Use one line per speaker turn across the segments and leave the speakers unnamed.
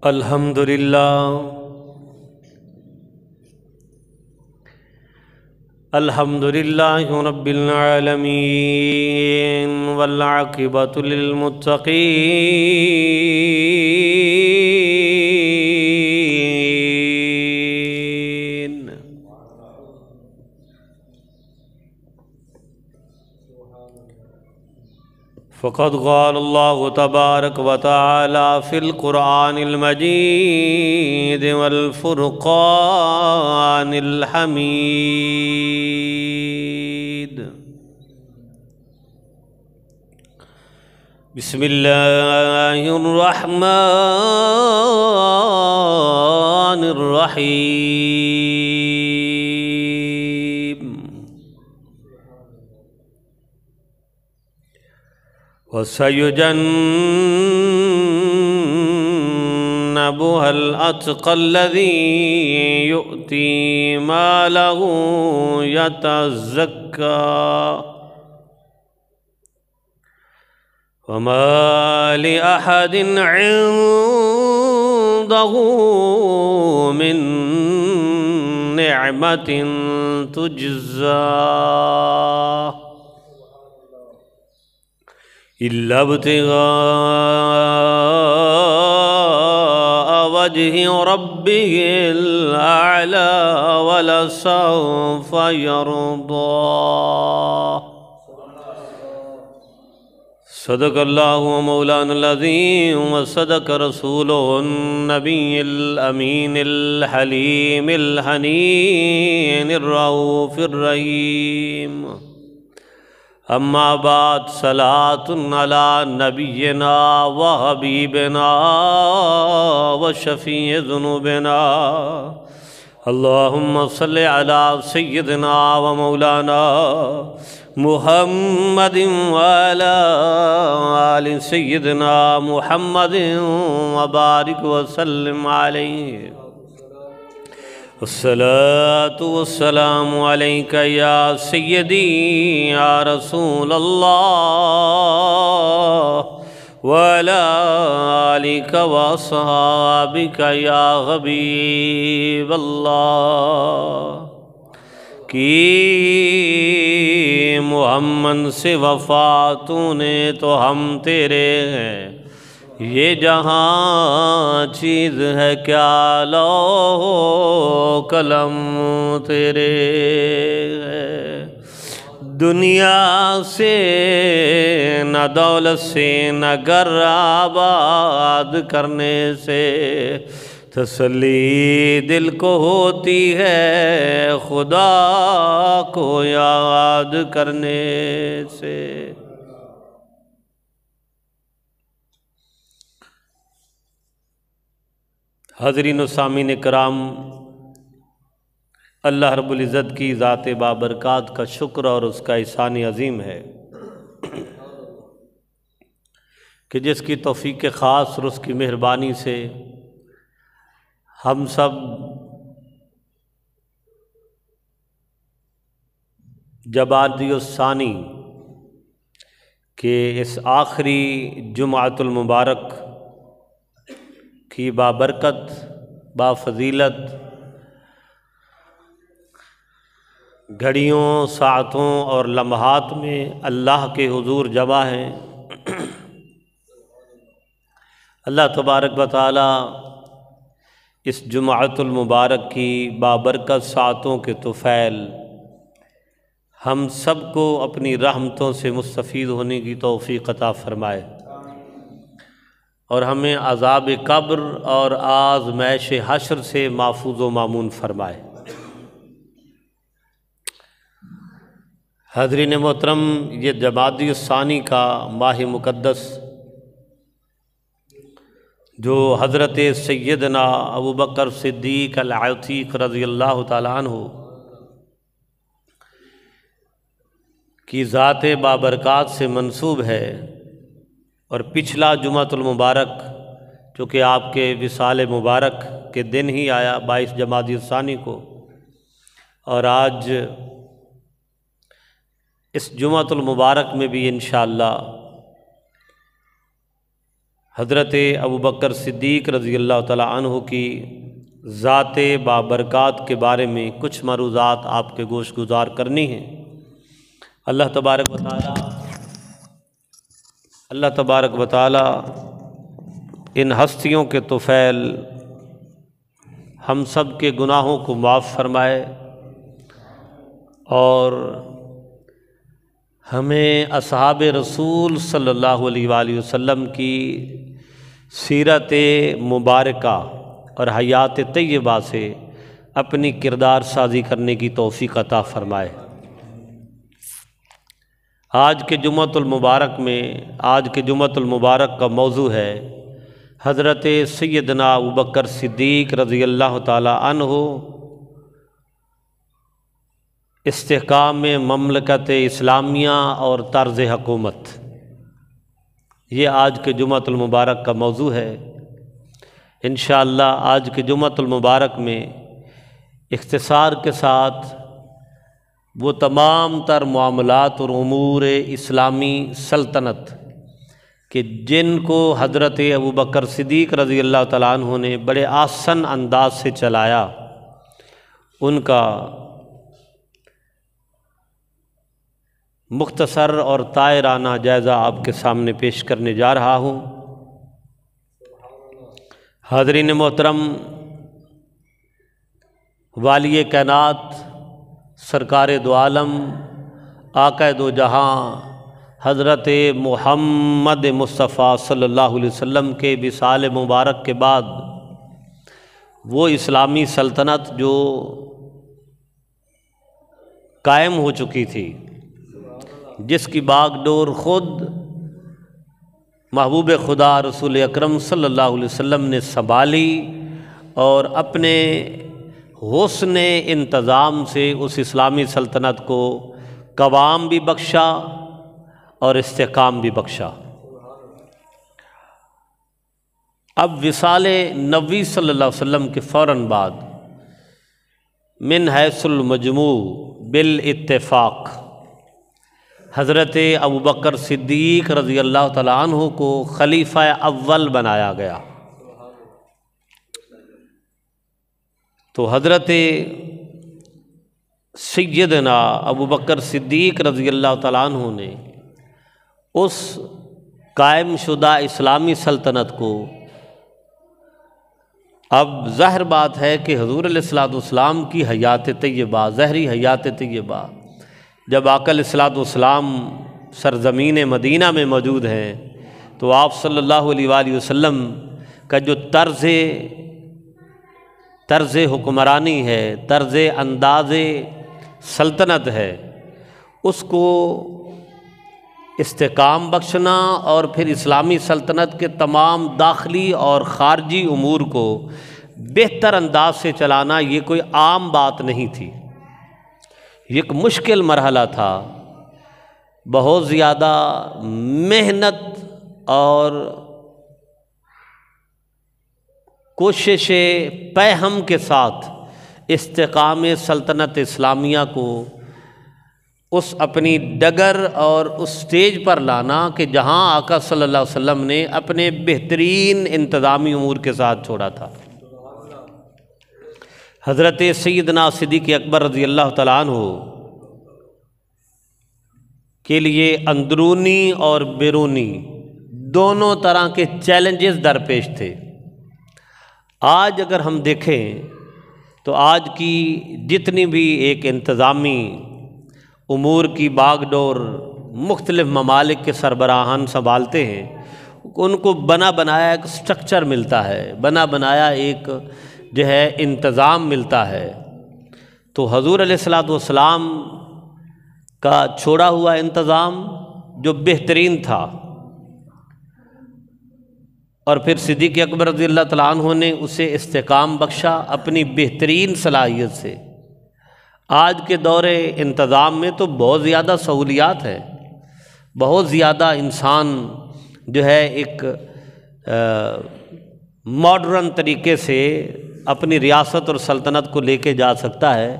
الحمد للہ رب العالمین والعاقبۃ للمتقین۔ فقد قال اللہ تبارک و تعالی فی القرآن المجید والفرقان الحمید۔ بسم اللہ الرحمن الرحیم۔ وَسَيُجَنَّبُهَا الْأَتْقَى الَّذِي يُؤْتِي مَالَهُ يَتَزَكَّى وَمَا لِأَحَدٍ عِندَهُ مِن نِّعْمَةٍ تُجْزَىٰ إِلَّا ابْتِغَاءَ وَجْهِ رَبِّهِ الْأَعْلَىٰ وَلَسَوْفَ يَرْضَىٰ۔ صدق اللہ مولانا العظیم وصدق رسولہ النبی الامین الحلیم الحنین الرؤوف الرحیم۔ اما بعد، صلاۃ علی نبینا و حبیبنا و شفیع ذنوبنا، اللہم صلی علی سیدنا و مولانا محمد وعلی آل سیدنا محمد وبارک وسلم علیہ۔ الصلاة والسلام علیک یا سیدی یا رسول اللہ، وعلی آلک واصحابک یا حبیب اللہ۔ کی محمد سے وفا تو نے تو ہم تیرے ہیں، یہ جہاں چیز ہے کیا لوح قلم تیرے ہے۔ دنیا سے نہ دولت سے نہ گھر آباد کرنے سے تسلی دل کو ہوتی ہے، خدا کو یاد کرنے سے۔ حاضرین و سامعین کرام، اللہ رب العزت کی ذات بابرکات کا شکر اور اس کا احسان عظیم ہے کہ جس کی توفیق خاص اور اس کی مہربانی سے ہم سب جمادی الثانی کے اس آخری جمعۃ المبارک کی بابرکت، بافضیلت گھڑیوں، ساعتوں اور لمحات میں اللہ کے حضور جمع ہیں۔ اللہ تبارک و تعالی اس جمعۃ المبارک کی بابرکت ساعتوں کے طفیل ہم سب کو اپنی رحمتوں سے مستفید ہونے کی توفیق عطا فرمائے، اور ہمیں عذاب قبر اور آزمائش حشر سے محفوظ و مامون فرمائے۔ حاضرین محترم، یہ جمادی الثانی کا ماہ مقدس جو حضرت سیدنا ابوبکر صدیق العتیق رضی اللہ تعالیٰ عنہ کی ذات بابرکات سے منسوب ہے، اور پچھلا جمعۃ المبارک چونکہ آپ کے وصال مبارک کے دن ہی آیا 22 جمادی الثانی کو، اور آج اس جمعۃ المبارک میں بھی انشاءاللہ حضرت ابوبکر صدیق رضی اللہ تعالیٰ عنہ کی ذات بابرکات کے بارے میں کچھ معروضات آپ کے گوش گزار کرنی ہیں۔ اللہ تبارک و تعالیٰ ان ہستیوں کے طفیل ہم سب کے گناہوں کو معاف فرمائے اور ہمیں اصحاب رسول صلی اللہ علیہ وآلہ وسلم کی سیرت مبارکہ اور حیات طیبہ سے اپنی کردار سازی کرنے کی توفیق عطا فرمائے۔ آج کے جمعۃ المبارک کا موضوع ہے حضرت سیدنا ابوبکر صدیق رضی اللہ تعالی عنہ استحکام مملکت اسلامیہ اور طرز حکومت۔ یہ آج کے جمعۃ المبارک کا موضوع ہے۔ انشاءاللہ آج کے جمعۃ المبارک میں اختصار کے ساتھ وہ تمام تر معاملات اور امور اسلامی سلطنت کہ جن کو حضرت ابوبکر صدیق رضی اللہ تعالیٰ عنہ نے بڑے آسن انداز سے چلایا، ان کا مختصر اور طائرانہ جائزہ آپ کے سامنے پیش کرنے جا رہا ہوں۔ حاضرین محترم، والی کائنات سرکار دو عالم آقا دو جہاں حضرت محمد مصطفیٰ صلی اللہ علیہ وسلم کے وصال مبارک کے بعد وہ اسلامی سلطنت جو قائم ہو چکی تھی، جس کی باغ ڈور خود محبوب خدا رسول اکرم صلی اللہ علیہ وسلم نے سنبھالی اور اپنے حسن انتظام سے اس اسلامی سلطنت کو قوام بھی بخشا اور استحکام بھی بخشا۔ اب وصال نبی صلی اللہ علیہ وسلم کے فوراً بعد من حیث المجموع بالاتفاق حضرت ابوبکر صدیق رضی اللہ تعالیٰ عنہ کو خلیفہ اول بنایا گیا۔ تو حضرت سیدنا ابوبکر صدیق رضی اللہ تعالیٰ عنہ نے اس قائم شدہ اسلامی سلطنت کو، اب ظاہر بات ہے کہ حضور علیہ الصلوۃ والسلام کی حیات طیبہ، ظاہری حیات طیبہ، جب آقا علیہ الصلوۃ والسلام سرزمین مدینہ میں موجود ہیں تو آپ صلی اللہ علیہ وآلہ وسلم کا جو طرز حکمرانی ہے، طرز انداز سلطنت ہے، اس کو استحکام بخشنا اور پھر اسلامی سلطنت کے تمام داخلی اور خارجی امور کو بہتر انداز سے چلانا یہ کوئی عام بات نہیں تھی، یہ ایک مشکل مرحلہ تھا۔ بہت زیادہ محنت اور کوشش پہم کے ساتھ استحکام سلطنت اسلامیہ کو اس اپنی ڈگر اور اس سٹیج پر لانا کہ جہاں آقا صلی اللہ علیہ وسلم نے اپنے بہترین انتظامی امور کے ساتھ چھوڑا تھا۔ حضرت سیدنا صدیق اکبر رضی اللہ تعالیٰ عنہ کے لیے اندرونی اور بیرونی دونوں طرح کے چیلنجز درپیش تھے۔ آج اگر ہم دیکھیں تو آج کی جتنی بھی ایک انتظامی امور کی باغ ڈور مختلف ممالک کے سربراہان سنبھالتے ہیں، ان کو بنا بنایا ایک سٹرکچر ملتا ہے، بنا بنایا ایک جو ہے انتظام ملتا ہے۔ تو حضور علیہ الصلوۃ والسلام کا چھوڑا ہوا انتظام جو بہترین تھا، اور پھر صدیق اکبر رضی اللہ تعالیٰ عنہ نے اسے استحکام بخشا اپنی بہترین صلاحیت سے۔ آج کے دور انتظام میں تو بہت زیادہ سہولیات ہیں، بہت زیادہ انسان جو ہے ایک ماڈرن طریقے سے اپنی ریاست اور سلطنت کو لے کے جا سکتا ہے،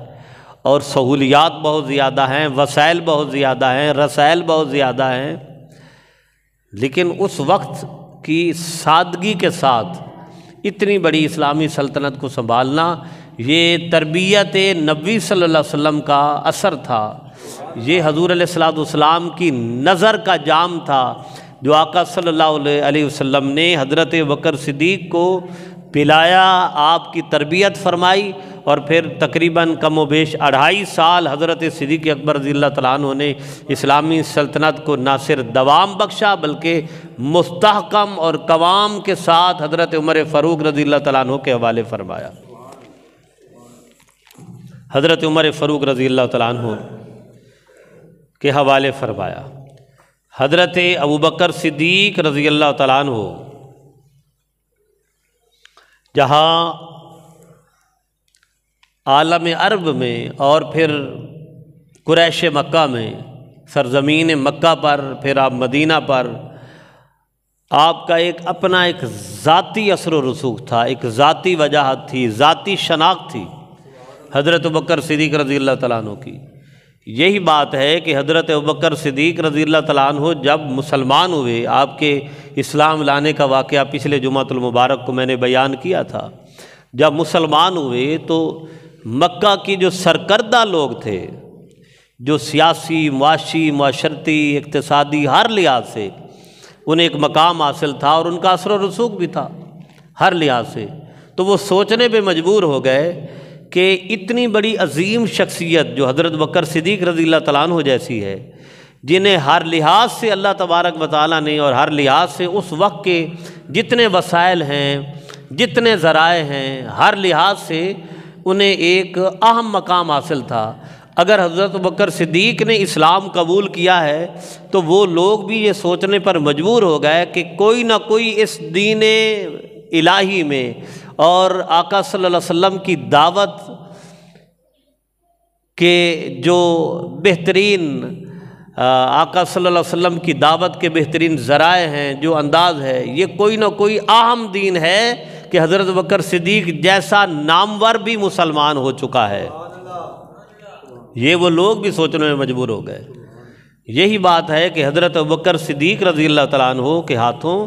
اور سہولیات بہت زیادہ ہیں، وسائل بہت زیادہ ہیں، رسائل بہت زیادہ ہیں۔ لیکن اس وقت کی سادگی کے ساتھ اتنی بڑی اسلامی سلطنت کو سنبھالنا، یہ تربیت نبی صلی اللہ علیہ وسلم کا اثر تھا، یہ حضور علیہ السلام کی نظر کا جام تھا جو آقا صلی اللہ علیہ وسلم نے حضرت بکر صدیق کو پلایا، آپ کی تربیت فرمائی، اور پھر تقریباً کم و بیش 2.5 سال حضرت صدیق اکبر رضی اللہ تعالیٰ عنہ نے اسلامی سلطنت کو نہ صرف دوام بخشا بلکہ مستحکم اور قوام کے ساتھ حضرت عمر فاروق رضی اللہ تعالیٰ عنہ کے حوالے فرمایا۔ حضرت عمر فاروق رضی اللہ تعالیٰ عنہ کے حوالے فرمایا۔ حضرت ابوبکر صدیق رضی اللہ تعالیٰ عنہ جہاں عالم عرب میں اور پھر قریش مکہ میں، سرزمین مکہ پر، پھر آپ مدینہ پر، آپ کا ایک اپنا ایک ذاتی اثر و رسوخ تھا، ایک ذاتی وجاہت تھی، ذاتی شناخت تھی حضرت ابوبکر صدیق رضی اللہ تعالیٰ عنہ کی۔ یہی بات ہے کہ حضرت ابوبکر صدیق رضی اللہ تعالیٰ عنہ جب مسلمان ہوئے، آپ کے اسلام لانے کا واقعہ پچھلے جمعۃ المبارک کو میں نے بیان کیا تھا، جب مسلمان ہوئے تو مکہ کی جو سرکردہ لوگ تھے، جو سیاسی، معاشی، معاشرتی، اقتصادی ہر لحاظ سے انہیں ایک مقام حاصل تھا اور ان کا اثر و رسوخ بھی تھا ہر لحاظ سے، تو وہ سوچنے پہ مجبور ہو گئے کہ اتنی بڑی عظیم شخصیت جو حضرت بکر صدیق رضی اللہ تعالیٰ عنہ جیسی ہے، جنہیں ہر لحاظ سے اللہ تبارک و تعالیٰ نے اور ہر لحاظ سے اس وقت کے جتنے وسائل ہیں، جتنے ذرائع ہیں، ہر لحاظ سے انہیں ایک اہم مقام حاصل تھا، اگر حضرت بکر صدیق نے اسلام قبول کیا ہے تو وہ لوگ بھی یہ سوچنے پر مجبور ہو گئے کہ کوئی نہ کوئی اس دین الہی میں اور آقا صلی اللہ علیہ وسلم کی دعوت کے جو بہترین آقا صلی اللہ علیہ وسلم کی دعوت کے بہترین ذرائع ہیں، جو انداز ہے، یہ کوئی نہ کوئی اہم دین ہے کہ حضرت بکر صدیق جیسا نامور بھی مسلمان ہو چکا ہے۔ یہ وہ لوگ بھی سوچنے میں مجبور ہو گئے۔ یہی بات ہے کہ حضرت بکر صدیق رضی اللہ تعالیٰ عنہ کے ہاتھوں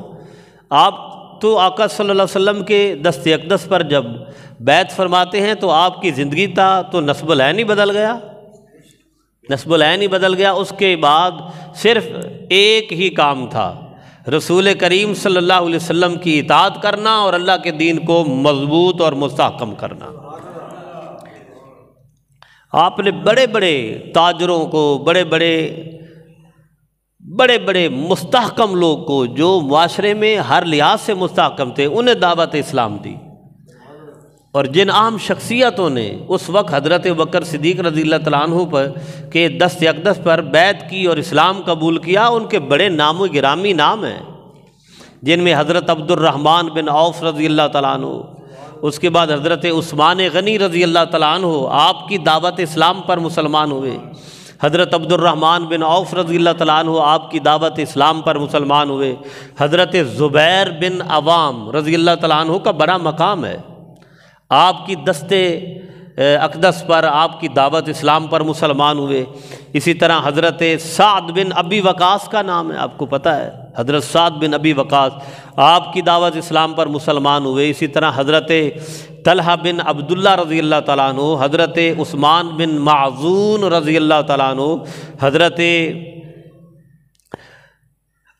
آپ تو آقا صلی اللہ علیہ وسلم کے دست اقدس پر جب بیعت فرماتے ہیں تو آپ کی زندگی تو نسب العین ہی بدل گیا، نسب العین ہی بدل گیا۔ اس کے بعد صرف ایک ہی کام تھا، رسول کریم صلی اللہ علیہ وسلم کی اطاعت کرنا اور اللہ کے دین کو مضبوط اور مستحکم کرنا۔ آپ نے بڑے بڑے تاجروں کو، بڑے بڑے مستحکم لوگ کو جو معاشرے میں ہر لحاظ سے مستحکم تھے، انہیں دعوت اسلام دی، اور جن اہم شخصیتوں نے اس وقت حضرت بکر صدیق رضی اللہ تعالیٰ عنہ پر کے دست اقدس پر بیعت کی اور اسلام قبول کیا، ان کے بڑے نام و گرامی نام ہیں، جن میں حضرت عبد الرحمن بن عوف رضی اللہ تعالیٰ عنہ، اس کے بعد حضرت عثمان غنی رضی اللہ تعالیٰ عنہ آپ کی دعوت اسلام پر مسلمان ہوئے، حضرت عبد الرحمن بن عوف رضی اللہ تعالیٰ عنہ آپ کی دعوت اسلام پر مسلمان ہوئے، حضرت زبیر بن عوام رضی اللہ تعالیٰ عنہ کا بڑا مقام ہے، آپ کی دست اقدس پر آپ کی دعوت اسلام پر مسلمان ہوئے۔ اسی طرح حضرت سعد بن ابی وقاص کا نام ہے، آپ کو پتہ ہے، حضرت سعد بن ابی وقاص آپ کی دعوت اسلام پر مسلمان ہوئے۔ اسی طرح حضرت طلحہ بن عبداللہ رضی اللہ تعالیٰ عنہ، حضرت عثمان بن معذون رضی اللہ تعالیٰ عنہ، حضرت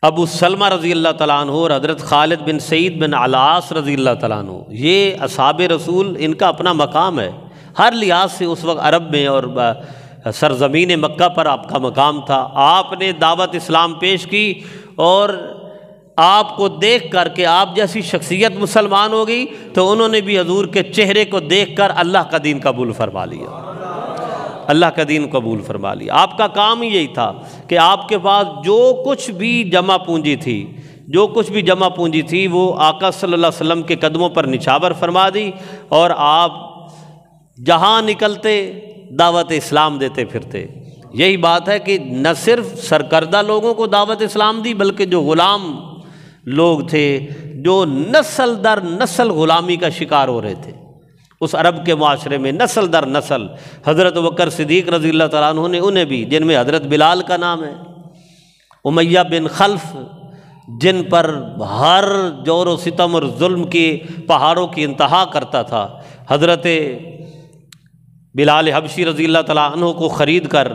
ابو سلمہ رضی اللہ تعالیٰ عنہ اور حضرت خالد بن سعید بن العاص رضی اللہ تعالیٰ عنہ، یہ اصحاب رسول، ان کا اپنا مقام ہے ہر لحاظ سے۔ اس وقت عرب میں اور سرزمین مکہ پر آپ کا مقام تھا، آپ نے دعوت اسلام پیش کی اور آپ کو دیکھ کر کے آپ جیسی شخصیت مسلمان ہو گئی تو انہوں نے بھی حضور کے چہرے کو دیکھ کر اللہ کا دین قبول فرما لیا، اللہ کا دین قبول فرما لیا۔ آپ کا کام ہی یہی تھا کہ آپ کے پاس جو کچھ بھی جمع پونجی تھی وہ آقا صلی اللہ علیہ وسلم کے قدموں پر نچھاور فرما دی، اور آپ جہاں نکلتے دعوت اسلام دیتے پھرتے۔ یہی بات ہے کہ نہ صرف سرکردہ لوگوں کو دعوت اسلام دی بلکہ جو غلام لوگ تھے، جو نسل در نسل غلامی کا شکار ہو رہے تھے اس عرب کے معاشرے میں، نسل در نسل، حضرت بکر صدیق رضی اللہ تعالیٰ عنہ نے انہیں بھی، جن میں حضرت بلال کا نام ہے، امیہ بن خلف جن پر ہر جور و ستم اور ظلم کے پہاڑوں کی انتہا کرتا تھا، حضرت بلال حبشی رضی اللہ تعالیٰ عنہ کو خرید کر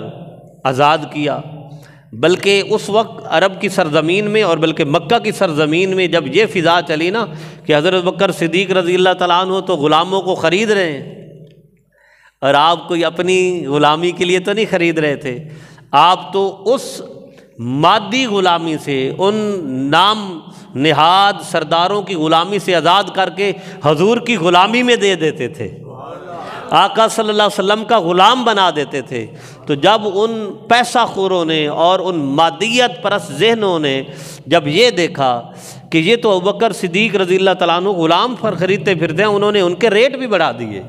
آزاد کیا۔ بلکہ اس وقت عرب کی سرزمین میں اور بلکہ مکہ کی سرزمین میں جب یہ فضا چلی نا کہ حضرت بکر صدیق رضی اللہ تعالیٰ عنہ تو غلاموں کو خرید رہے ہیں، اور آپ کوئی اپنی غلامی کے لیے تو نہیں خرید رہے تھے، آپ تو اس مادی غلامی سے، ان نام نہاد سرداروں کی غلامی سے آزاد کر کے حضور کی غلامی میں دے دیتے تھے، آقا صلی اللہ علیہ وسلم کا غلام بنا دیتے تھے۔ تو جب ان پیسہ خوروں نے اور ان مادیت پرست ذہنوں نے جب یہ دیکھا کہ یہ تو ابوبکر صدیق رضی اللہ تعالیٰ عنہ غلام پر خریدتے پھرتے ہیں، انہوں نے ان کے ریٹ بھی بڑھا دیے،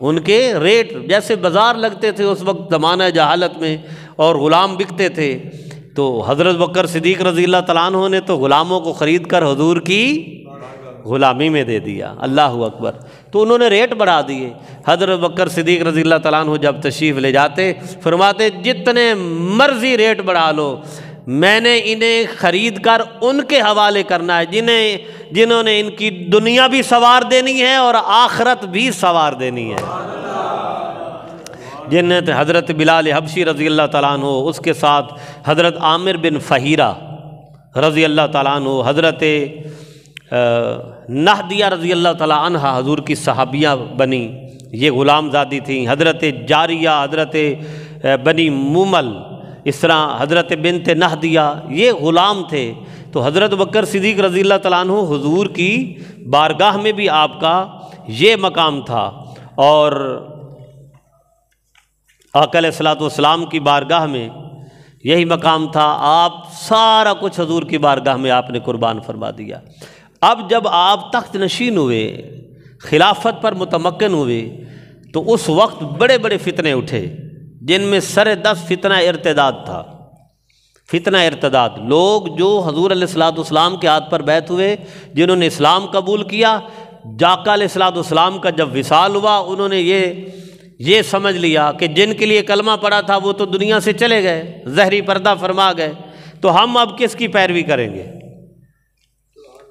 ان کے ریٹ جیسے بازار لگتے تھے اس وقت زمانہ جہالت میں اور غلام بکتے تھے، تو حضرت بکر صدیق رضی اللہ تعالیٰ عنہ نے تو غلاموں کو خرید کر حضور کی غلامی میں دے دیا۔ اللہ اکبر۔ تو انہوں نے ریٹ بڑھا دیے۔ حضرت بکر صدیق رضی اللہ تعالیٰ عنہ جب تشریف لے جاتے فرماتے جتنے مرضی ریٹ بڑھا لو، میں نے انہیں خرید کر ان کے حوالے کرنا ہے جنہوں نے ان کی دنیا بھی سوار دینی ہے اور آخرت بھی سوار دینی ہے۔ جنہیں حضرت بلال حبشی رضی اللہ تعالیٰ عنہ، اس کے ساتھ حضرت عامر بن فہیرہ رضی اللہ تعالیٰ عنہ، حضرت نہدیہ رضی اللہ تعالیٰ عنہ حضور کی صحابیہ بنی، یہ غلام زادی تھیں، حضرت جاریہ، حضرت بنی مومل، اس طرح حضرت بنت نہدیہ، یہ غلام تھے۔ تو حضرت بکر صدیق رضی اللہ تعالیٰ عنہ حضور کی بارگاہ میں بھی آپ کا یہ مقام تھا، اور آقا علیہ الصلوۃ والسلام کی بارگاہ میں یہی مقام تھا۔ آپ سارا کچھ حضور کی بارگاہ میں آپ نے قربان فرما دیا۔ اب جب آپ تخت نشین ہوئے، خلافت پر متمکن ہوئے، تو اس وقت بڑے بڑے فتنے اٹھے، جن میں سر دست فتنہ ارتداد تھا۔ فتنہ ارتداد، لوگ جو حضور علیہ الصلوۃ والسلام کے ہاتھ پر بیعت ہوئے، جنہوں نے اسلام قبول کیا، آقا علیہ الصلوۃ والسلام کا جب وصال ہوا، انہوں نے یہ سمجھ لیا کہ جن کے لیے کلمہ پڑا تھا وہ تو دنیا سے چلے گئے، ظہری پردہ فرما گئے، تو ہم اب کس کی پیروی کریں گے؟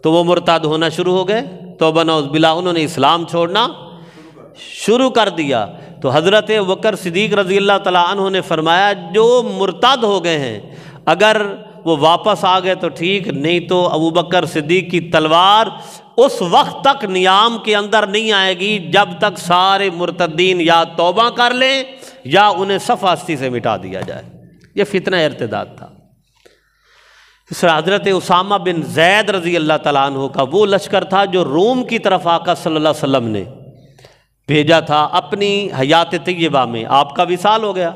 تو وہ مرتد ہونا شروع ہو گئے، توبہ نعوذ باللہ، انہوں نے اسلام چھوڑنا شروع کر دیا۔ تو حضرت بکر صدیق رضی اللہ تعالیٰ عنہ نے فرمایا جو مرتد ہو گئے ہیں اگر وہ واپس آ گئے تو ٹھیک، نہیں تو ابوبکر صدیق کی تلوار اس وقت تک نیام کے اندر نہیں آئے گی جب تک سارے مرتدین یا توبہ کر لیں یا انہیں صف ہستی سے مٹا دیا جائے۔ یہ فتنہ ارتداد تھا۔ اس طرح حضرت اسامہ بن زید رضی اللہ تعالیٰ عنہ کا وہ لشکر تھا جو روم کی طرف آقا صلی اللہ علیہ وسلم نے بھیجا تھا اپنی حیات طیبہ میں۔ آپ کا وصال ہو گیا،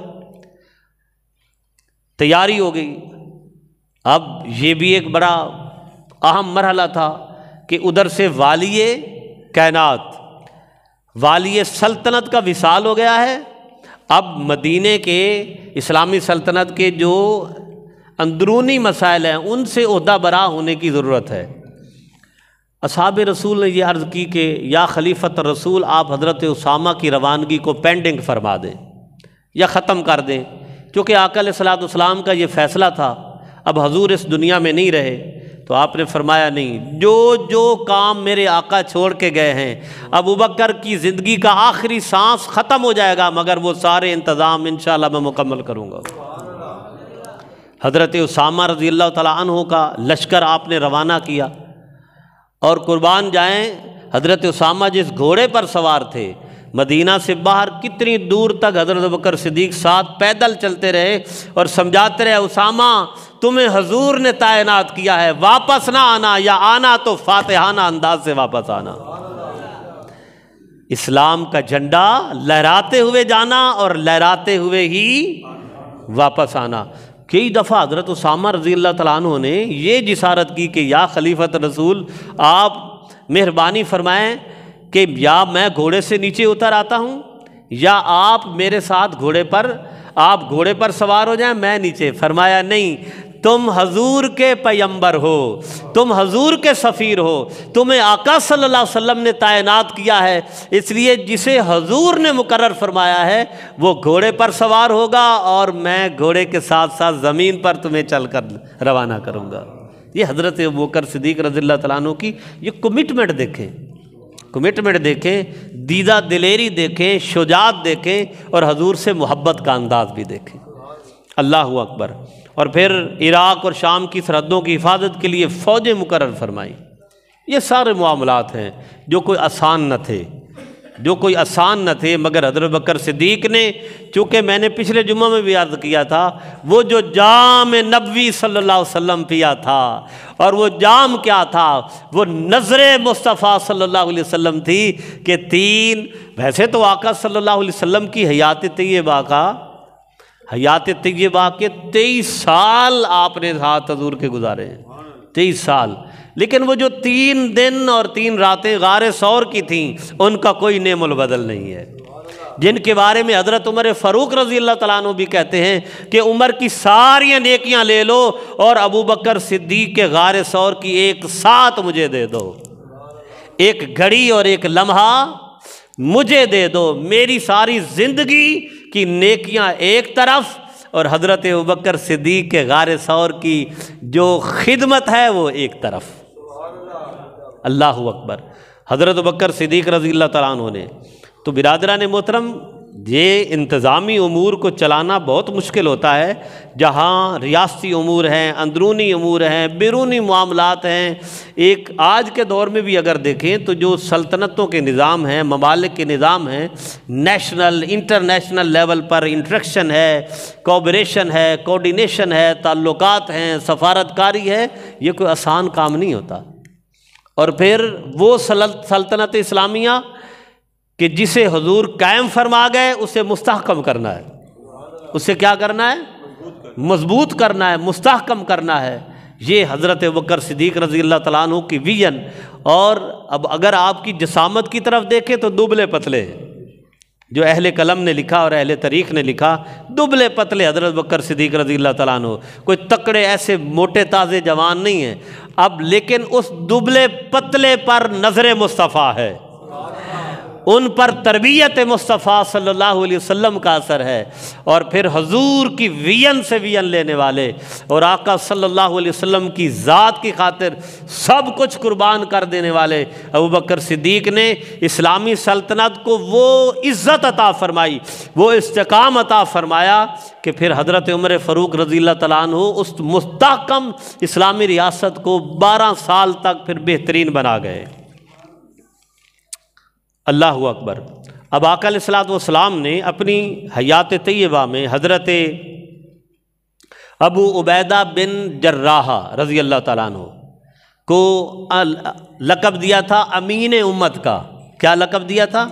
تیاری ہو گئی۔ اب یہ بھی ایک بڑا اہم مرحلہ تھا کہ ادھر سے والی کائنات، والی سلطنت کا وصال ہو گیا ہے۔ اب مدینے کے اسلامی سلطنت کے جو اندرونی مسائل ہیں ان سے عہدہ برا ہونے کی ضرورت ہے۔ اصحاب رسول نے یہ عرض کی کہ یا خلیفۃ الرسول، آپ حضرت اسامہ کی روانگی کو پینڈنگ فرما دیں یا ختم کر دیں، کیونکہ آقا علیہ الصلوۃ والسلام کا یہ فیصلہ تھا، اب حضور اس دنیا میں نہیں رہے۔ تو آپ نے فرمایا نہیں، جو کام میرے آقا چھوڑ کے گئے ہیں، ابوبکر کی زندگی کا آخری سانس ختم ہو جائے گا مگر وہ سارے انتظام انشاءاللہ میں مکمل کروں گا۔ حضرت اسامہ رضی اللہ تعالیٰ عنہ کا لشکر آپ نے روانہ کیا، اور قربان جائیں حضرت اسامہ جس گھوڑے پر سوار تھے، مدینہ سے باہر کتنی دور تک حضرت بکر صدیق ساتھ پیدل چلتے رہے اور سمجھاتے رہے، اسامہ تمہیں حضور نے تعینات کیا ہے، واپس نہ آنا، یا آنا تو فاتحانہ انداز سے واپس آنا۔ اسلام کا جھنڈا لہراتے ہوئے جانا اور لہراتے ہوئے ہی واپس آنا۔ کئی دفعہ حضرت اسامہ رضی اللہ تعالیٰ عنہ نے یہ جسارت کی کہ یا خلیفۃ رسول، آپ مہربانی فرمائیں کہ یا میں گھوڑے سے نیچے اتر آتا ہوں یا آپ میرے ساتھ آپ گھوڑے پر سوار ہو جائیں، میں نیچے۔ فرمایا نہیں، تم حضور کے پیمبر ہو، تم حضور کے سفیر ہو، تمہیں آقا صلی اللہ علیہ وسلم نے تعینات کیا ہے، اس لیے جسے حضور نے مقرر فرمایا ہے وہ گھوڑے پر سوار ہوگا اور میں گھوڑے کے ساتھ ساتھ زمین پر تمہیں چل کر روانہ کروں گا۔ یہ حضرت ابوبکر صدیق رضی اللہ تعالیٰ عنہ کی یہ کمٹمنٹ دیکھیں، کمٹمنٹ دیکھیں، دیدہ دلیری دیکھیں، شجاعت دیکھیں، اور حضور سے محبت کا انداز بھی دیکھیں۔ اللہ اکبر۔ اور پھر عراق اور شام کی سرحدوں کی حفاظت کے لیے فوجیں مقرر فرمائیں۔ یہ سارے معاملات ہیں جو کوئی آسان نہ تھے، جو کوئی آسان نہ تھے، مگر حضرت بکر صدیق نے، چونکہ میں نے پچھلے جمعہ میں بھی عرض کیا تھا، وہ جو جام نبوی صلی اللہ علیہ وسلم پیا تھا، اور وہ جام کیا تھا، وہ نظر مصطفیٰ صلی اللہ علیہ وسلم تھی کہ ویسے تو آقا صلی اللہ علیہ وسلم کی حیات طیبہ کے 23 سال آپ نے ساتھ حضور کے گزارے ہیں، 23 سال، لیکن وہ جو 3 دن اور 3 راتیں غار ثور کی تھیں، ان کا کوئی نعم البدل نہیں ہے، جن کے بارے میں حضرت عمر فاروق رضی اللہ تعالیٰ عنہ بھی کہتے ہیں کہ عمر کی ساری نیکیاں لے لو اور ابوبکر صدیق کے غار ثور کی ایک ساتھ مجھے دے دو، ایک گھڑی اور ایک لمحہ مجھے دے دو، میری ساری زندگی کی نیکیاں ایک طرف اور حضرت ابوبکر صدیق کے غار ثور کی جو خدمت ہے وہ ایک طرف۔ اللہ اکبر۔ حضرت ابوبکر صدیق رضی اللہ تعالیٰ عنہ نے تو برادران محترم، یہ انتظامی امور کو چلانا بہت مشکل ہوتا ہے، جہاں ریاستی امور ہیں، اندرونی امور ہیں، بیرونی معاملات ہیں۔ ایک آج کے دور میں بھی اگر دیکھیں تو جو سلطنتوں کے نظام ہیں، ممالک کے نظام ہیں، نیشنل انٹرنیشنل لیول پر انٹریکشن ہے، کوآپریشن ہے، کوآرڈینیشن ہے، تعلقات ہیں، سفارتکاری ہے، یہ کوئی آسان کام نہیں ہوتا۔ اور پھر وہ سلطنت اسلامیہ کہ جسے حضور قائم فرما گئے، اسے مستحکم کرنا ہے، اسے کیا کرنا ہے؟ مضبوط کرنا ہے، مستحکم کرنا ہے۔ یہ حضرت ابوبکر صدیق رضی اللہ تعالیٰ عنہ کی ویژن۔ اور اب اگر آپ کی جسامت کی طرف دیکھیں تو دبلے پتلے ہیں، جو اہل قلم نے لکھا اور اہل تاریخ نے لکھا، دبلے پتلے حضرت ابوبکر صدیق رضی اللہ تعالیٰ عنہ، کوئی تکڑے ایسے موٹے تازے جوان نہیں ہیں اب، لیکن اس دبلے پتلے پر نظر مصطفیٰ ہے، ان پر تربیت مصطفیٰ صلی اللہ علیہ وسلم کا اثر ہے، اور پھر حضور کی ویژن سے ویژن لینے والے اور آقا صلی اللہ علیہ وسلم کی ذات کی خاطر سب کچھ قربان کر دینے والے ابوبکر صدیق نے اسلامی سلطنت کو وہ عزت عطا فرمائی، وہ استحکام عطا فرمایا کہ پھر حضرت عمر فاروق رضی اللہ تعالیٰ عنہ اس مستحکم اسلامی ریاست کو 12 سال تک پھر بہترین بنا گئے۔ اللہ اکبر۔ اب آقا علیہ الصلوۃ والسلام نے اپنی حیات طیبہ میں حضرت ابو عبیدہ بن جراح رضی اللہ تعالیٰ عنہ کو لقب دیا تھا امین امت کا۔ کیا لقب دیا تھا؟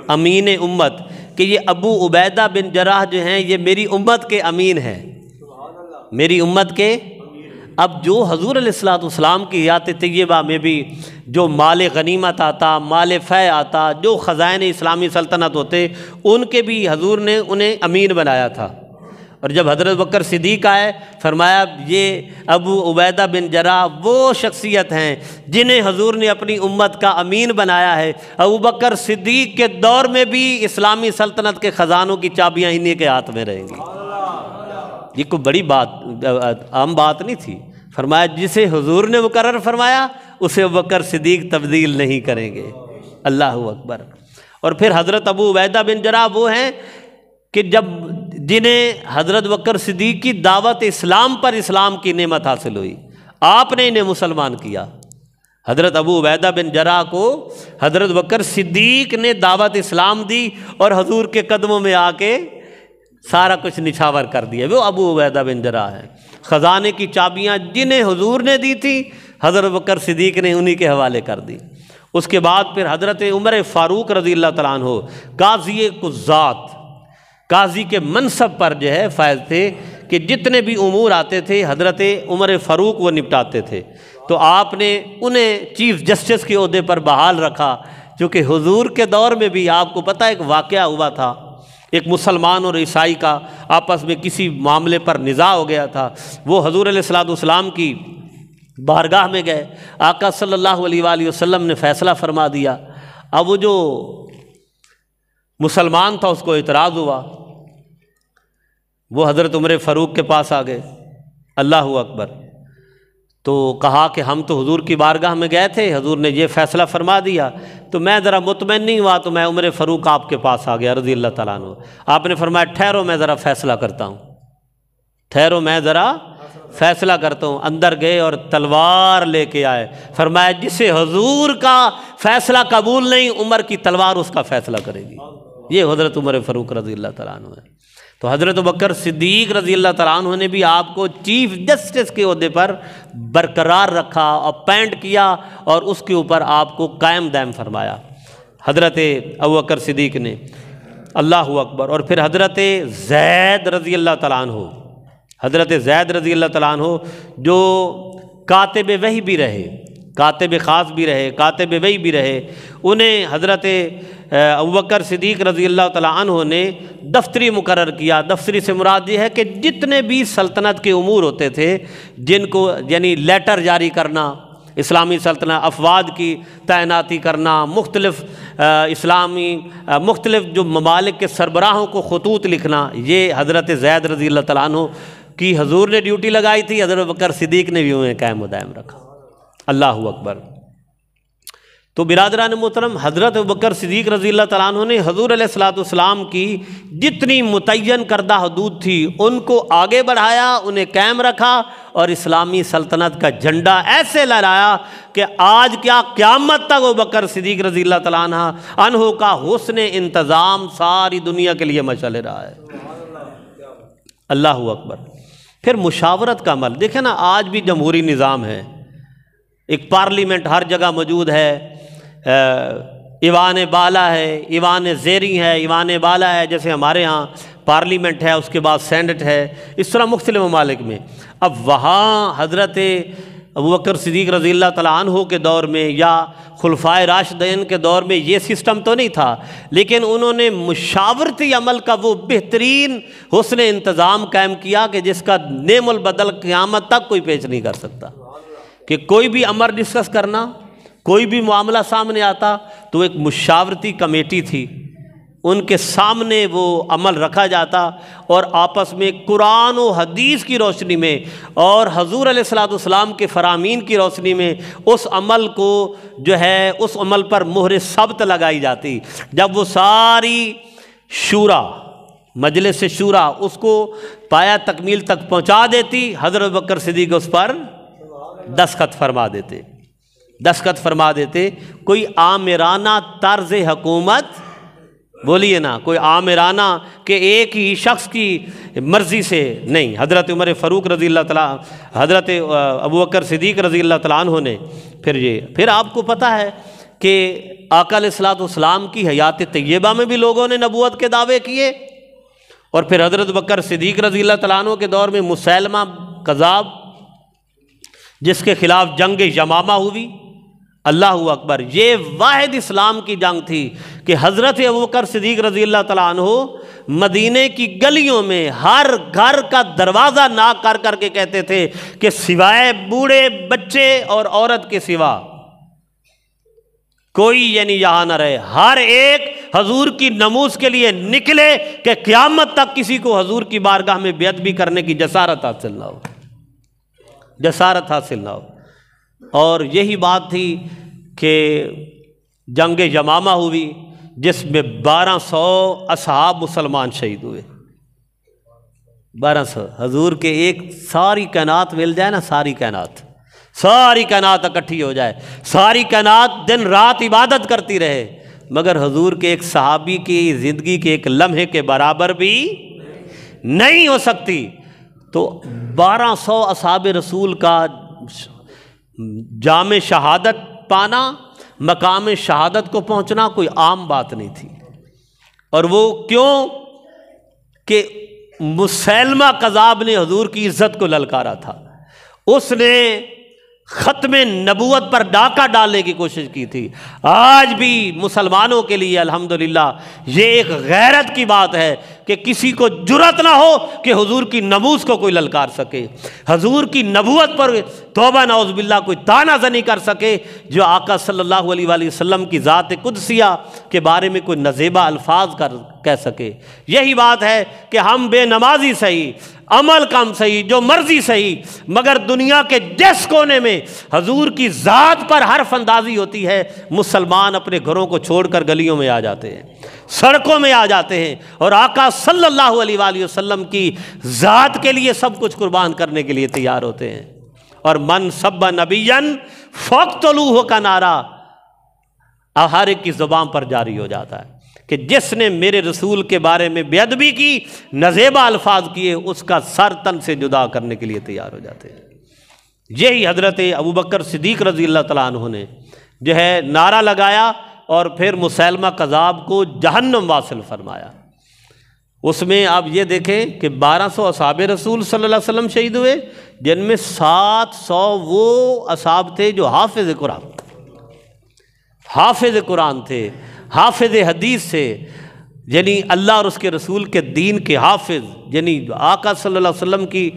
امین امت، کہ یہ ابو عبیدہ بن جراح جو ہیں یہ میری امت کے امین ہیں، میری امت کے۔ اب جو حضور علیہ الصلوۃ والسلام کی حیات طیبہ میں بھی جو مال غنیمت آتا، مال فے آتا، جو خزائن اسلامی سلطنت ہوتے، ان کے بھی حضور نے انہیں امین بنایا تھا۔ اور جب حضرت بکر صدیق آئے، فرمایا یہ ابو عبیدہ بن جراح وہ شخصیت ہیں جنہیں حضور نے اپنی امت کا امین بنایا ہے۔ ابو بکر صدیق کے دور میں بھی اسلامی سلطنت کے خزانوں کی چابیاں انہی کے ہاتھ میں رہیں گی۔ یہ کوئی بڑی بات، عام بات نہیں تھی۔ فرمایا جسے حضور نے مقرر فرمایا اسے ابو بکر صدیق تبدیل نہیں کریں گے۔ اللہ اکبر۔ اور پھر حضرت ابو عبیدہ بن جراح وہ ہیں کہ جنہیں حضرت بکر صدیق کی دعوت اسلام پر اسلام کی نعمت حاصل ہوئی، آپ نے انہیں مسلمان کیا۔ حضرت ابو عبیدہ بن جراح کو حضرت بکر صدیق نے دعوت اسلام دی اور حضور کے قدموں میں آ کے سارا کچھ نچھاور کر دیا۔ وہ ابو عبیدہ بن جراح ہے۔ خزانے کی چابیاں جنہیں حضور نے دی تھی حضرت بکر صدیق نے انہی کے حوالے کر دی۔ اس کے بعد پھر حضرت عمر فاروق رضی اللہ تعالیٰ عنہ قاضی قضات، قاضی کے منصب پر جو ہے فائز تھے کہ جتنے بھی امور آتے تھے حضرت عمر فاروق وہ نپٹاتے تھے۔ تو آپ نے انہیں چیف جسٹس کے عہدے پر بحال رکھا، چونکہ حضور کے دور میں بھی آپ کو پتہ ایک واقعہ ہوا تھا، ایک مسلمان اور عیسائی کا آپس میں کسی معاملے پر نزاع ہو گیا تھا۔ وہ حضور علیہ الصلوۃ والسلام کی بارگاہ میں گئے، آقا صلی اللہ علیہ وآلہ وسلم نے فیصلہ فرما دیا۔ اب وہ جو مسلمان تھا اس کو اعتراض ہوا، وہ حضرت عمر فاروق کے پاس آ گئے۔ اللہ اکبر۔ تو کہا کہ ہم تو حضور کی بارگاہ میں گئے تھے، حضور نے یہ فیصلہ فرما دیا، تو میں ذرا مطمئن نہیں ہوا، تو میں عمر فاروق آپ کے پاس آ گیا رضی اللہ تعالیٰ عنہ۔ آپ نے فرمایا ٹھہرو میں ذرا فیصلہ کرتا ہوں، ٹھہرو میں ذرا فیصلہ کرتا ہوں۔ اندر گئے اور تلوار لے کے آئے، فرمایا جسے حضور کا فیصلہ قبول نہیں، عمر کی تلوار اس کا فیصلہ کرے گی۔ یہ حضرت عمر فاروق رضی اللہ تعالیٰ عنہ ہے۔ تو حضرت ابوبکر صدیق رضی اللہ تعالیٰ عنہ نے بھی آپ کو چیف جسٹس کے عہدے پر برقرار رکھا، اپائنٹ کیا، اور اس کے اوپر آپ کو قائم دائم فرمایا حضرت ابوبکر صدیق نے۔ اللہ اکبر۔ اور پھر حضرت زید رضی اللہ تعالیٰ عنہ، حضرت زید رضی اللہ تعالیٰ عنہ جو کاتب وحی بھی رہے، کاتب خاص بھی رہے، کاتب وحی بھی رہے، انہیں حضرت ابوبکر صدیق رضی اللہ تعالیٰ عنہ نے دفتری مقرر کیا۔ دفتری سے مراد یہ ہے کہ جتنے بھی سلطنت کے امور ہوتے تھے جن کو، یعنی لیٹر جاری کرنا، اسلامی سلطنت افواج کی تعیناتی کرنا، مختلف مختلف جو ممالک کے سربراہوں کو خطوط لکھنا، یہ حضرت زید رضی اللہ تعالیٰ عنہ کی حضور نے ڈیوٹی لگائی تھی، حضرت ابوبکر صدیق نے بھی انہیں قائم و دائم رکھا۔ اللہ اکبر۔ تو برادران محترم، حضرت ابوبکر صدیق رضی اللہ تعالیٰ عنہ نے حضور علیہ الصلوۃ والسلام کی جتنی متعین کردہ حدود تھی ان کو آگے بڑھایا، انہیں قائم رکھا، اور اسلامی سلطنت کا جھنڈا ایسے لہرایا کہ آج کیا قیامت تک ابوبکر صدیق رضی اللہ تعالیٰ عنہ کا حسن انتظام ساری دنیا کے لیے مشعل رہا ہے۔ اللہ اکبر۔ پھر مشاورت کا عمل، دیکھیں نا آج بھی جمہوری نظام ہے، ایک پارلیمنٹ ہر جگہ موجود ہے، ایوان بالا ہے، ایوان زیریں ہے، ایوان بالا ہے، جیسے ہمارے ہاں پارلیمنٹ ہے، اس کے بعد سینٹ ہے، اس طرح مختلف ممالک میں۔ اب وہاں حضرت ابوبکر صدیق رضی اللہ تعالیٰ عنہ کے دور میں یا خلفائے راشدین کے دور میں یہ سسٹم تو نہیں تھا، لیکن انہوں نے مشاورتی عمل کا وہ بہترین حسن انتظام قائم کیا کہ جس کا نعم البدل قیامت تک کوئی پیش نہیں کر سکتا۔ کہ کوئی بھی امر ڈسکس کرنا، کوئی بھی معاملہ سامنے آتا تو ایک مشاورتی کمیٹی تھی، ان کے سامنے وہ عمل رکھا جاتا، اور آپس میں قرآن و حدیث کی روشنی میں اور حضور علیہ الصلوۃ والسلام کے فرامین کی روشنی میں اس عمل کو جو ہے اس عمل پر مہر ثبت لگائی جاتی۔ جب وہ ساری شورا، مجلس شورا اس کو پایا تکمیل تک پہنچا دیتی، حضرت ابوبکر صدیق اس پر دستخط فرما دیتے۔ کوئی آمرانہ طرز حکومت، بولیے نا، کوئی آمرانہ کہ ایک ہی شخص کی مرضی سے نہیں، حضرت عمر فاروق رضی اللہ تعالیٰ، حضرت ابوبکر صدیق رضی اللہ تعالیٰ عنہ نے پھر آپ کو پتہ ہے کہ آقا علیہ الصلوۃ والسلام کی حیات طیبہ میں بھی لوگوں نے نبوت کے دعوے کیے، اور پھر حضرت ابوبکر صدیق رضی اللہ تعالیٰ عنہ کے دور میں مسیلمہ کذاب جس کے خلاف جنگ یمامہ ہوئی۔ اللہ اکبر۔ یہ واحد اسلام کی جنگ تھی کہ حضرت ابوبکر صدیق رضی اللہ تعالیٰ عنہ مدینے کی گلیوں میں ہر گھر کا دروازہ ناک کر کر کے کہتے تھے کہ سوائے بوڑھے بچے اور عورت کے سوا کوئی یعنی یہاں نہ رہے، ہر ایک حضور کی نموز کے لیے نکلے کہ قیامت تک کسی کو حضور کی بارگاہ میں بیعت بھی کرنے کی جسارت حاصل نہ ہو۔ اور یہی بات تھی کہ جنگ یمامہ ہوئی جس میں 1200 اصحاب مسلمان شہید ہوئے۔ 1200 حضور کے ایک ساری کائنات مل جائے نا، ساری کائنات اکٹھی ہو جائے، ساری کائنات دن رات عبادت کرتی رہے، مگر حضور کے ایک صحابی کی زندگی کے ایک لمحے کے برابر بھی نہیں ہو سکتی۔ تو 1200 اصحاب رسول کا جام شہادت پانا، مقام شہادت کو پہنچنا کوئی عام بات نہیں تھی۔ اور وہ کیوں کہ مسیلمہ کذاب نے حضور کی عزت کو للکارا تھا، اس نے ختم نبوت پر ڈاکہ ڈالنے کی کوشش کی تھی۔ آج بھی مسلمانوں کے لیے الحمدللہ یہ ایک غیرت کی بات ہے کہ کسی کو جرأت نہ ہو کہ حضور کی نموز کو کوئی للکار سکے، حضور کی نبوت پر توبہ نعوذ باللہ کوئی طعنہ زنی کر سکے۔ جو آقا صلی اللہ علیہ وآلہ وسلم کی ذات قدسیہ کے بارے میں کوئی نزیبہ الفاظ کہہ سکے۔ یہی بات ہے کہ ہم بے نمازی صحیح، عمل کم صحیح، جو مرضی صحیح، مگر دنیا کے جس کونے میں حضور کی ذات پر حرف اندازی ہوتی ہے، مسلمان اپنے گھروں کو چھوڑ کر گلیوں میں آ جاتے ہیں، سڑکوں میں آ جاتے ہیں، اور آقا صلی اللہ علیہ وآلہ وسلم کی ذات کے لیے سب کچھ قربان کرنے کے لیے تیار ہوتے ہیں۔ اور من سب نبیا فاقتلوہ کا نعرہ ہر ایک کی زبان پر جاری ہو جاتا ہے کہ جس نے میرے رسول کے بارے میں بے ادبی کی، نازیبا الفاظ کیے، اس کا سر تن سے جدا کرنے کے لیے تیار ہو جاتے ہیں۔ یہی حضرت ابوبکر صدیق رضی اللہ تعالیٰ عنہ نے جو ہے نعرہ لگایا اور پھر مسیلمہ کذاب کو جہنم واصل فرمایا۔ اس میں آپ یہ دیکھیں کہ 1200 اصحاب رسول صلی اللہ علیہ وسلم شہید ہوئے، جن میں 700 وہ اصحاب تھے جو حافظ قرآن تھے، حافظ حدیث تھے، یعنی اللہ اور اس کے رسول کے دین کے حافظ، یعنی آقا صلی اللہ علیہ وسلم کی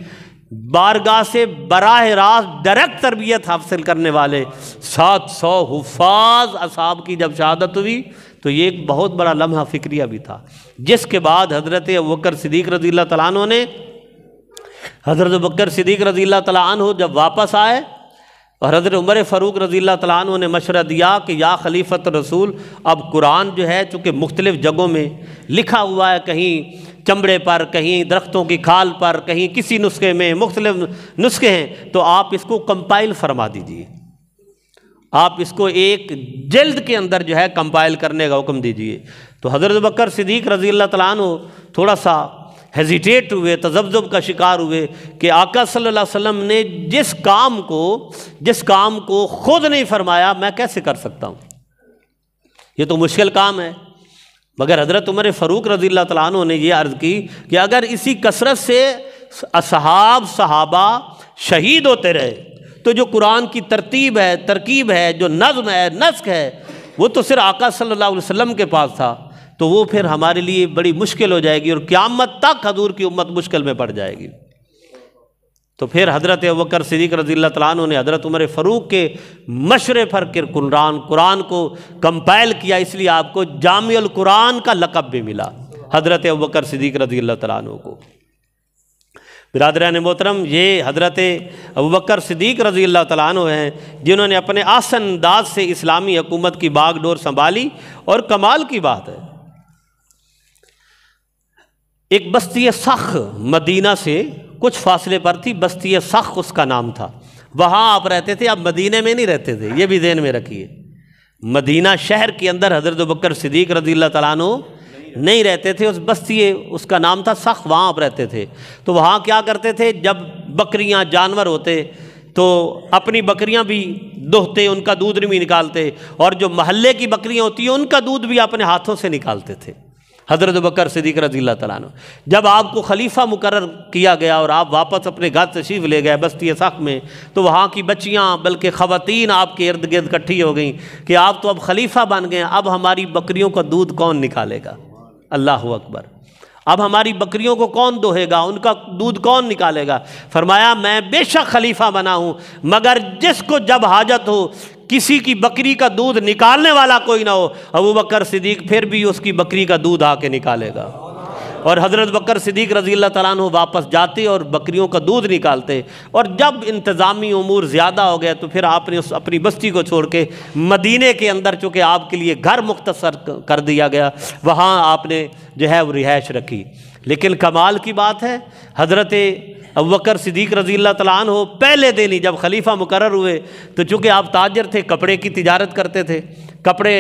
بارگاہ سے براہ راست ڈائریکٹ تربیت حاصل کرنے والے 700 حفاظ اصحاب کی جب شہادت ہوئی تو یہ ایک بہت بڑا لمحہ فکریہ بھی تھا، جس کے بعد حضرت ابوبکر صدیق رضی اللہ تعالیٰ عنہ نے حضرت ابوبکر صدیق رضی اللہ تعالیٰ عنہ جب واپس آئے اور حضرت عمر فاروق رضی اللہ تعالیٰ عنہ نے مشورہ دیا کہ یا خلیفۃ رسول، اب قرآن جو ہے چونکہ مختلف جگہوں میں لکھا ہوا ہے، کہیں چمڑے پر، کہیں درختوں کی کھال پر، کہیں کسی نسخے میں، مختلف نسخے ہیں، تو آپ اس کو کمپائل فرما دیجئے، آپ اس کو ایک جلد کے اندر جو ہے کمپائل کرنے کا حکم دیجئے۔ تو حضرت ابوبکر صدیق رضی اللہ تعالیٰ عنہ تھوڑا سا ہیزیٹیٹ ہوئے، تذبذب کا شکار ہوئے کہ آقا صلی اللہ علیہ وسلم نے جس کام کو خود نہیں فرمایا میں کیسے کر سکتا ہوں، یہ تو مشکل کام ہے۔ مگر حضرت عمر فاروق رضی اللہ تعالیٰ عنہ نے یہ عرض کی کہ اگر اسی کثرت سے صحابہ شہید ہوتے رہے تو جو قرآن کی ترتیب ہے، ترکیب ہے، جو نظم ہے، نسق ہے، وہ تو صرف آقا صلی اللہ علیہ وسلم کے پاس تھا، تو وہ پھر ہمارے لیے بڑی مشکل ہو جائے گی اور قیامت تک حضور کی امت مشکل میں پڑ جائے گی۔ تو پھر حضرت ابوبکر صدیق رضی اللہ تعالیٰ عنہ نے حضرت عمر فاروق کے مشورے پر قرآن کو کمپائل کیا، اس لیے آپ کو جامع القرآن کا لقب بھی ملا حضرت ابوبکر صدیق رضی اللہ تعالیٰ عنہ کو۔ برادران محترم، یہ حضرت ابوبکر صدیق رضی اللہ تعالیٰ عنہ ہیں جنہوں نے اپنے آسن انداز سے اسلامی حکومت کی باغ ڈور سنبھالی، اور کمال کی بات ہے ایک بستی سخ مدینہ سے کچھ فاصلے پر تھی، بستی سخ اس کا نام تھا، وہاں آپ رہتے تھے، آپ مدینہ میں نہیں رہتے تھے، یہ بھی ذہن میں رکھیے۔ مدینہ شہر کے اندر حضرت ابوبکر صدیق رضی اللہ تعالیٰ عنہ نہیں رہتے تھے، اس بستی اس کا نام تھا سخ، وہاں آپ رہتے تھے۔ تو وہاں کیا کرتے تھے، جب بکریاں جانور ہوتے تو اپنی بکریاں بھی دہتے، ان کا دودھ بھی نکالتے، اور جو محلے کی بکریاں ہوتی ہیں ان کا دودھ بھی اپنے ہاتھوں سے نکالتے تھے حضرت ابوبکر صدیق رضی اللہ تعالیٰ عنہ۔ جب آپ کو خلیفہ مقرر کیا گیا اور آپ واپس اپنے گھر تشریف لے گئے بستی سخ میں، تو وہاں کی بچیاں بلکہ خواتین آپ کے ارد گرد اکٹھی ہو گئیں کہ آپ تو اب خلیفہ بن گئے، اب ہماری بکریوں کا دودھ کون نکالے گا؟ اللہ اکبر! اب ہماری بکریوں کو کون دوہے گا، ان کا دودھ کون نکالے گا؟ فرمایا میں بے شک خلیفہ بنا ہوں، مگر جس کو جب حاجت ہو کسی کی بکری کا دودھ نکالنے والا کوئی نہ ہو، ابوبکر صدیق پھر بھی اس کی بکری کا دودھ آ کے نکالے گا۔ اور حضرت بکر صدیق رضی اللہ تعالیٰ عنہ واپس جاتے اور بکریوں کا دودھ نکالتے، اور جب انتظامی امور زیادہ ہو گئے تو پھر آپ نے اپنی بستی کو چھوڑ کے مدینے کے اندر، چونکہ آپ کے لیے گھر مختصر کر دیا گیا، وہاں آپ نے جو ہے وہ رہائش رکھی۔ لیکن کمال کی بات ہے، حضرت ابوبکر صدیق رضی اللہ تعالیٰ عنہ پہلے دن ہی جب خلیفہ مقرر ہوئے تو چونکہ آپ تاجر تھے، کپڑے کی تجارت کرتے تھے، کپڑے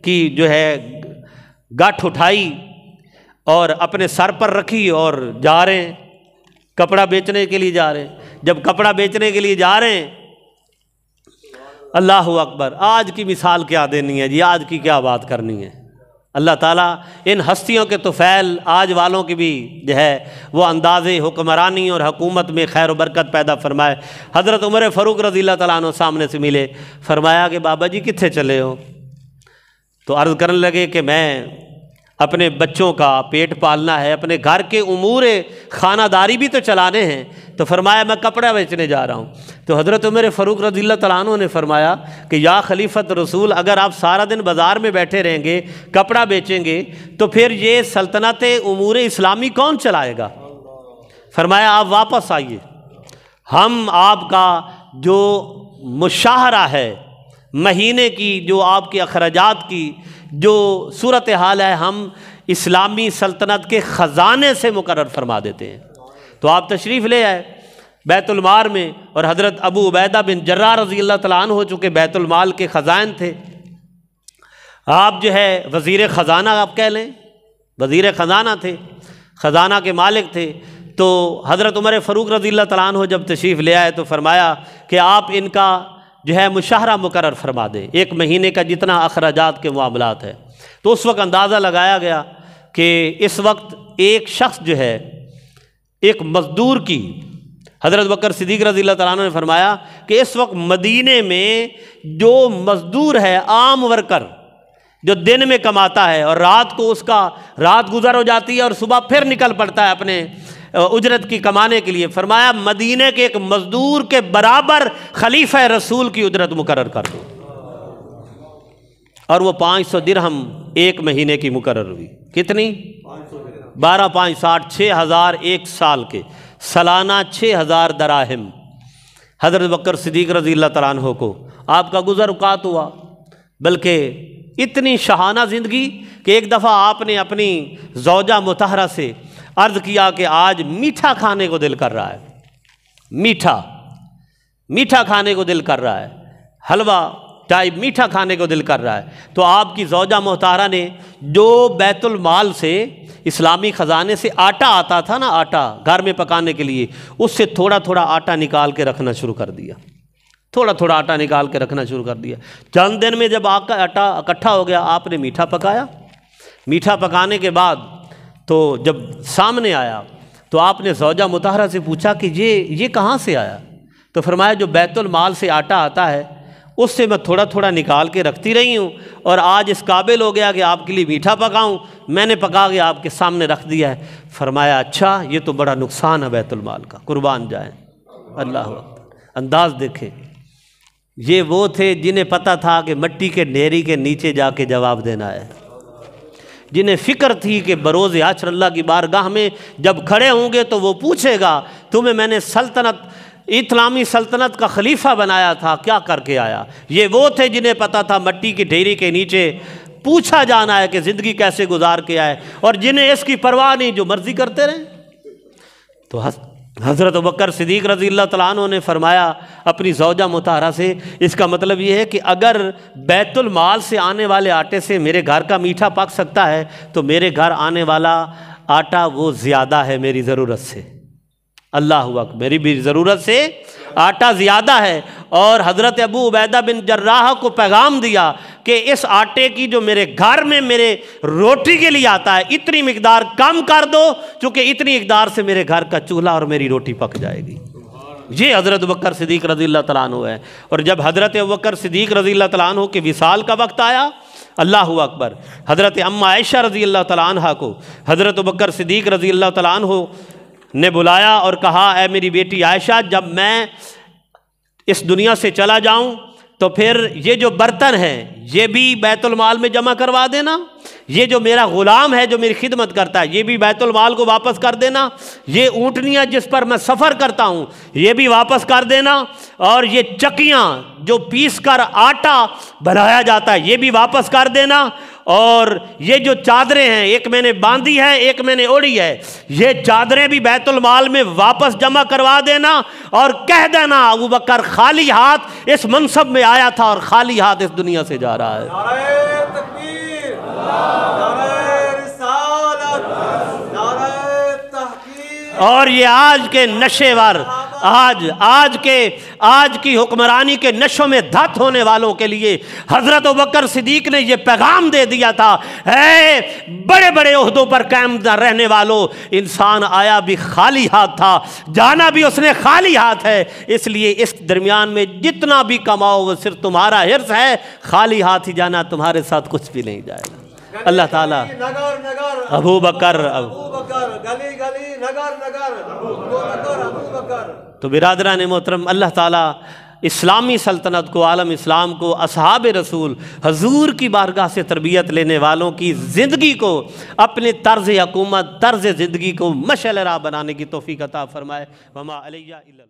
کی جو ہے گاٹھ اٹھائی اور اپنے سر پر رکھی اور جا رہے ہیں کپڑا بیچنے کے لیے جا رہے ہیں۔ جب کپڑا بیچنے کے لیے جا رہے ہیں، اللہ اکبر، آج کی مثال کیا دینی ہے جی، آج کی کیا بات کرنی ہے۔ اللہ تعالیٰ ان ہستیوں کے طفیل آج والوں کی بھی جو ہے وہ انداز حکمرانی اور حکومت میں خیر و برکت پیدا فرمائے۔ حضرت عمر فاروق رضی اللہ تعالیٰ عنہ سامنے سے ملے، فرمایا کہ بابا جی کتنے چلے ہو؟ تو عرض کرنے لگے کہ میں اپنے بچوں کا پیٹ پالنا ہے، اپنے گھر کے امور خانہ داری بھی تو چلانے ہیں۔ تو فرمایا میں کپڑا بیچنے جا رہا ہوں۔ تو حضرت عمر فاروق رضی اللہ تعالیٰ عنہ نے فرمایا کہ یا خلیفۃ رسول، اگر آپ سارا دن بازار میں بیٹھے رہیں گے، کپڑا بیچیں گے، تو پھر یہ سلطنت امور اسلامی کون چلائے گا؟ فرمایا آپ واپس آئیے، ہم آپ کا جو مشاہرہ ہے مہینے کی، جو آپ کے اخراجات کی جو صورتحال ہے، ہم اسلامی سلطنت کے خزانے سے مقرر فرما دیتے ہیں۔ تو آپ تشریف لے آئے بیت المال میں، اور حضرت ابو عبیدہ بن جراح رضی اللہ تعالیٰ عنہ ہو چکے بیت المال کے خزائن تھے، آپ جو ہے وزیر خزانہ آپ کہہ لیں، وزیر خزانہ تھے، خزانہ کے مالک تھے۔ تو حضرت عمر فاروق رضی اللہ تعالیٰ عنہ جب تشریف لے آئے تو فرمایا کہ آپ ان کا جو ہے مشاہرہ مقرر فرما دیں، ایک مہینے کا جتنا اخراجات کے معاملات ہے۔ تو اس وقت اندازہ لگایا گیا کہ اس وقت ایک شخص جو ہے ایک مزدور کی، حضرت بکر صدیق رضی اللہ تعالیٰ عنہ نے فرمایا کہ اس وقت مدینے میں جو مزدور ہے، عام ورکر جو دن میں کماتا ہے اور رات کو اس کا رات گزر ہو جاتی ہے اور صبح پھر نکل پڑتا ہے اپنے اجرت کی کمانے کے لیے، فرمایا مدینے کے ایک مزدور کے برابر خلیفہ رسول کی اجرت مقرر کر دو، اور وہ 500 درہم ایک مہینے کی مقرر ہوئی۔ کتنی؟ 12 5 60 6000 ایک سال کے، سالانہ 6000 دراہم حضرت بکر صدیق رضی اللہ تعالیٰ عنہ کو آپ کا گزر اوقات ہوا۔ بلکہ اتنی شاہانہ زندگی کہ ایک دفعہ آپ نے اپنی زوجہ مطہرہ سے عرض کیا کہ آج میٹھا کھانے کو دل کر رہا ہے، میٹھا کھانے کو دل کر رہا ہے، حلوہ ٹائپ میٹھا کھانے کو دل کر رہا ہے۔ تو آپ کی زوجہ محترمہ نے جو بیت المال سے اسلامی خزانے سے آٹا آتا تھا نا، آٹا گھر میں پکانے کے لیے، اس سے تھوڑا تھوڑا آٹا نکال کے رکھنا شروع کر دیا، تھوڑا تھوڑا آٹا نکال کے رکھنا شروع کر دیا۔ چند دن میں جب آپ کا آٹا اکٹھا ہو گیا، آپ نے میٹھا پکایا۔ میٹھا پکانے کے بعد تو جب سامنے آیا تو آپ نے زوجہ مطہرہ سے پوچھا کہ یہ کہاں سے آیا؟ تو فرمایا جو بیت المال سے آٹا آتا ہے اس سے میں تھوڑا تھوڑا نکال کے رکھتی رہی ہوں، اور آج اس قابل ہو گیا کہ آپ کے لیے میٹھا پکاؤں، میں نے پکا کے آپ کے سامنے رکھ دیا ہے۔ فرمایا اچھا، یہ تو بڑا نقصان ہے بیت المال کا، قربان جائیں۔ اللہ اکبر، انداز دیکھیں، یہ وہ تھے جنہیں پتہ تھا کہ مٹی کے ڈھیری کے نیچے جا کے جواب دینا ہے، جنہیں فکر تھی کہ بروز حشر اللہ کی بارگاہ میں جب کھڑے ہوں گے تو وہ پوچھے گا تمہیں میں نے اسلامی سلطنت کا خلیفہ بنایا تھا، کیا کر کے آیا؟ یہ وہ تھے جنہیں پتہ تھا مٹی کی ڈھیری کے نیچے پوچھا جانا ہے کہ زندگی کیسے گزار کے آئے، اور جنہیں اس کی پرواہ نہیں، جو مرضی کرتے رہیں۔ تو حضرت ابوبکر صدیق رضی اللہ تعالیٰ عنہ نے فرمایا اپنی زوجہ مطہرہ سے، اس کا مطلب یہ ہے کہ اگر بیت المال سے آنے والے آٹے سے میرے گھر کا میٹھا پک سکتا ہے تو میرے گھر آنے والا آٹا وہ زیادہ ہے میری ضرورت سے۔ اللہ اکبر، میری بھی ضرورت سے آٹا زیادہ ہے۔ اور حضرت ابو عبیدہ بن جراح کو پیغام دیا کہ اس آٹے کی جو میرے گھر میں میرے روٹی کے لیے آتا ہے اتنی مقدار کم کر دو، چونکہ اتنی مقدار سے میرے گھر کا چولہا اور میری روٹی پک جائے گی۔ یہ حضرت ابوبکر صدیق رضی اللہ تعالیٰ عنہ ہے۔ اور جب حضرت ابوبکر صدیق رضی اللہ تعالیٰ عنہ کے وصال کا وقت آیا، اللہ اکبر، حضرت ام عائشہ رضی اللہ تعالیٰ عنہ کو حضرت ابوبکر صدیق رضی اللہ تعالیٰ عنہ نے بلایا اور کہا اے میری بیٹی عائشہ، جب میں اس دنیا سے چلا جاؤں تو پھر یہ جو برتن ہیں یہ بھی بیت المال میں جمع کروا دینا، یہ جو میرا غلام ہے جو میری خدمت کرتا ہے یہ بھی بیت المال کو واپس کر دینا، یہ اونٹنیاں جس پر میں سفر کرتا ہوں یہ بھی واپس کر دینا، اور یہ چکیاں جو پیس کر آٹا بنایا جاتا ہے یہ بھی واپس کر دینا، اور یہ جو چادریں ہیں ایک میں نے باندھی ہے ایک میں نے اوڑھی ہے، یہ چادریں بھی بیت المال میں واپس جمع کروا دینا، اور کہہ دینا ابوبکر خالی ہاتھ اس منصب میں آیا تھا اور خالی ہاتھ اس دنیا سے جا رہا ہے۔
نعرہ تکبیر، نعرہ رسالت، نعرہ تحقیق۔
اور یہ آج کے نشے ور، آج کی حکمرانی کے نشوں میں دھت ہونے والوں کے لیے حضرت ابوبکر صدیق نے یہ پیغام دے دیا تھا، اے بڑے بڑے عہدوں پر قائم رہنے والوں، انسان آیا بھی خالی ہاتھ تھا، جانا بھی اس نے خالی ہاتھ ہے، اس لیے اس درمیان میں جتنا بھی کماؤ وہ صرف تمہارا حرص ہے، خالی ہاتھ ہی جانا، تمہارے ساتھ کچھ بھی نہیں جائے گا۔ اللہ تعالیٰ ابوبکر
گلی گلی، نگر نگر، ابوبکر، ابوبکر۔
تو برادران محترم، اللہ تعالیٰ اسلامی سلطنت کو، عالم اسلام کو، اصحاب رسول حضور کی بارگاہ سے تربیت لینے والوں کی زندگی کو، اپنے طرز حکومت، طرز زندگی کو مشعل راہ بنانے کی توفیق عطا فرمائے۔ وما علیہ الا